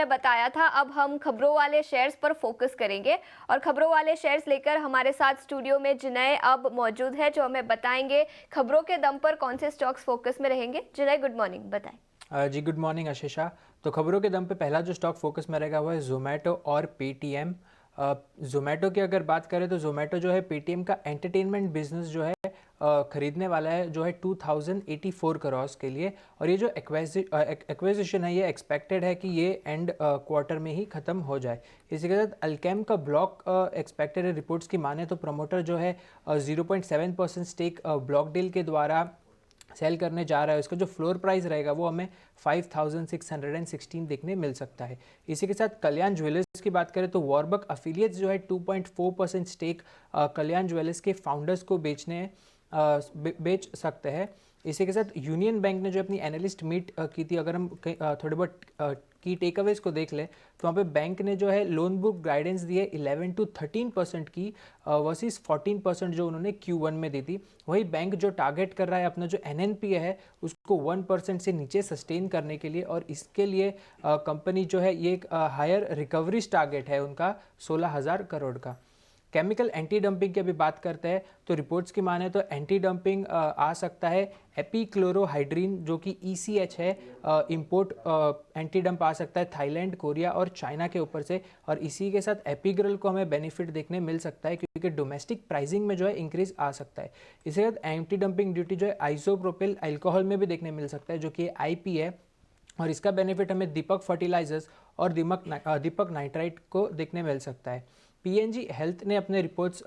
हमने बताया था, अब हम खबरों वाले शेयर्स पर फोकस करेंगे और खबरों वाले शेयर्स लेकर हमारे साथ स्टूडियो में जिनय अब मौजूद है, जो हमें बताएंगे खबरों के दम पर कौन से स्टॉक्स फोकस में रहेंगे। जिनय, गुड मॉर्निंग, बताएं। जी गुड मॉर्निंग आशीषा। तो खबरों के दम पे पहला जो स्टॉक फोकस में रहेगा वो है जोमेटो और पेटीएम। जोमेटो की अगर बात करें तो जोमेटो जो है पेटीएम का एंटरटेनमेंट बिजनेस जो है खरीदने वाला है, जो है 2084 करोड़ के लिए। और ये जो एक्विजिशन है ये एक्सपेक्टेड है कि ये एंड क्वार्टर में ही ख़त्म हो जाए। इसी के साथ अल्केम का ब्लॉक एक्सपेक्टेड है, रिपोर्ट्स की माने तो प्रमोटर जो है 0.7% स्टेक ब्लॉक डील के द्वारा सेल करने जा रहा है। इसका जो फ्लोर प्राइस रहेगा वो हमें 5616 देखने मिल सकता है। इसी के साथ कल्याण ज्वेलर्स की बात करें तो वॉरबक अफिलिएट्स जो है 2.4% स्टेक कल्याण ज्वेलर्स के फाउंडर्स को बेच सकते हैं। इसी के साथ यूनियन बैंक ने जो अपनी एनालिस्ट मीट की थी, अगर हम थोड़े बहुत की टेकअवेज को देख ले तो वहाँ पे बैंक ने जो है लोन बुक गाइडेंस दी है 11 to 13% की वर्सेस 14% जो उन्होंने Q1 में दी थी। वही बैंक जो टारगेट कर रहा है अपना जो NNPA है उसको 1% से नीचे सस्टेन करने के लिए, और इसके लिए कंपनी जो है ये एक हायर रिकवरीज टारगेट है उनका 16,000 करोड़ का। केमिकल एंटी डंपिंग की अभी बात करते हैं तो रिपोर्ट्स की माने तो एंटी डंपिंग आ सकता है। एपीक्लोरोहाइड्रीन जो कि ECH है, इंपोर्ट एंटी डंप आ सकता है थाईलैंड, कोरिया और चाइना के ऊपर से। और इसी के साथ एपिग्रल को हमें बेनिफिट देखने मिल सकता है क्योंकि डोमेस्टिक प्राइसिंग में जो है इंक्रीज आ सकता है। इसी के साथ एंटी डंपिंग ड्यूटी जो है आइसोप्रोपिल अल्कोहल में भी देखने मिल सकता है जो कि IP है, और इसका बेनिफिट हमें दीपक फर्टिलाइजर्स और दीपक नाइट्राइट को देखने मिल सकता है। PNG हेल्थ ने अपने रिपोर्ट्स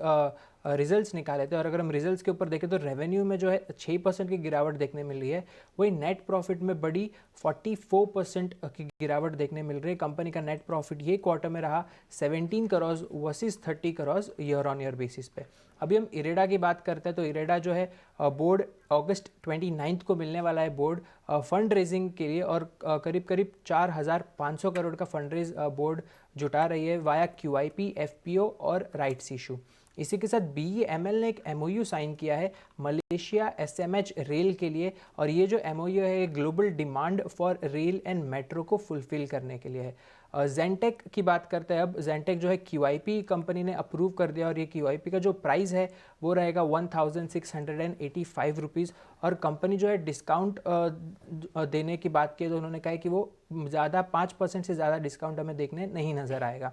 रिजल्ट्स निकाले थे, और अगर हम रिजल्ट्स के ऊपर देखें तो रेवेन्यू में जो है 6% की गिरावट देखने मिल रही है। वही नेट प्रॉफिट में बड़ी 44% की गिरावट देखने मिल रही है। कंपनी का नेट प्रॉफिट ये क्वार्टर में रहा 17 crore versus 30 crore year on year basis पे। अभी हम इरेडा की बात करते हैं तो इरेडा जो है बोर्ड अगस्त 29 को मिलने वाला है बोर्ड फंड रेजिंग के लिए, और करीब करीब 4,500 करोड़ का फंड रेज बोर्ड जुटा रही है वाया QIP, FPO और राइट्स इशू। इसी के साथ BEML ने एक MOU साइन किया है मलेशिया SMH रेल के लिए, और ये जो MOU है global demand for rail and metro को फुलफिल करने के लिए है। जेंटेक की बात करते हैं अब। जेंटेक जो है QIP कंपनी ने अप्रूव कर दिया, और ये QIP का जो प्राइस है वो रहेगा 1,685 रुपीज़। और कंपनी जो है डिस्काउंट देने की बात की तो उन्होंने कहा है कि वो ज़्यादा 5% से ज़्यादा डिस्काउंट हमें देखने नहीं नज़र आएगा।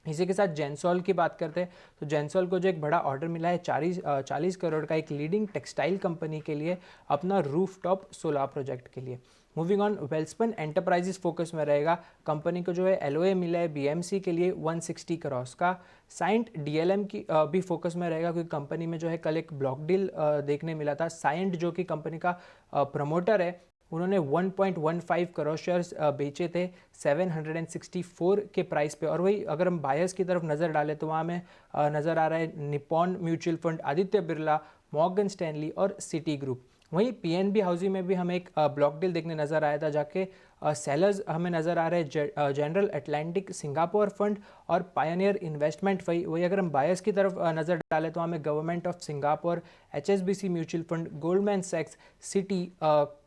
इसी के साथ जेंसॉल की बात करते हैं तो जेंसॉल को जो एक बड़ा ऑर्डर मिला है 40 करोड़ का एक लीडिंग टेक्सटाइल कंपनी के लिए अपना रूफटॉप सोलर प्रोजेक्ट के लिए। Moving on, Welspun enterprises focus में रहेगा। कंपनी को जो है LOA मिला है BMC के लिए 160 करोड़ का। साइंट DLM की भी फोकस में रहेगा क्योंकि कंपनी में जो है कल एक ब्लॉक डील देखने मिला था। साइंट जो कि कंपनी का प्रमोटर है, उन्होंने 1.15 करोड़ शेयर्स बेचे थे 764 के प्राइस पे। और वही अगर हम बायर्स की तरफ नज़र डालें तो वहाँ में नज़र आ रहा है Nippon mutual fund, Aditya Birla, Morgan Stanley और सिटी ग्रुप। वहीं PNB हाउसिंग में भी हमें एक ब्लॉक डील देखने नज़र आया था, जाके सेलर्स हमें नज़र आ रहे हैं जनरल अटलांटिक सिंगापुर फंड और पायनियर इन्वेस्टमेंट। वही अगर हम बायर्स की तरफ नज़र डालें तो हमें government of Singapore, HSBC mutual fund, Goldman सैक्स, सिटी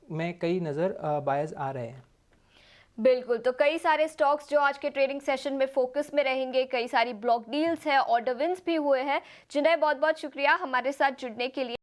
में कई नज़र बायर्स आ रहे हैं। बिल्कुल, तो कई सारे स्टॉक्स जो आज के ट्रेडिंग सेशन में फोकस में रहेंगे, कई सारी ब्लॉक डील्स है, ऑर्डर विंस भी हुए हैं। जिन्हें बहुत बहुत शुक्रिया हमारे साथ जुड़ने के लिए।